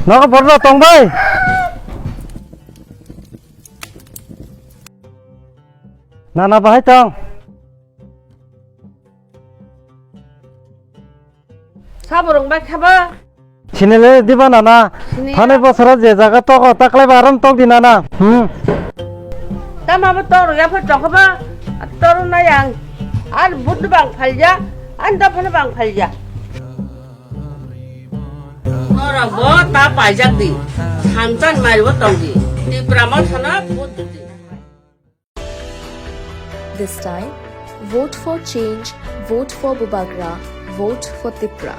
Nó có bật vào tông bay. Nana bahai tong. 사보롱 백 해봐. Chinele diba nana. Thane bosora je jaga toko taklai baram tok di nana. 땀 떠로 옆에 좀 해봐. 떠로 나양. 안 무드방 팔자. 안 덮어는 방 팔자. 뭐라고 다 빠작디. 한잔 말고 똥디. 네 브라마 하나 보드디. This time, vote for change, vote for Bubagra, vote for Tipra.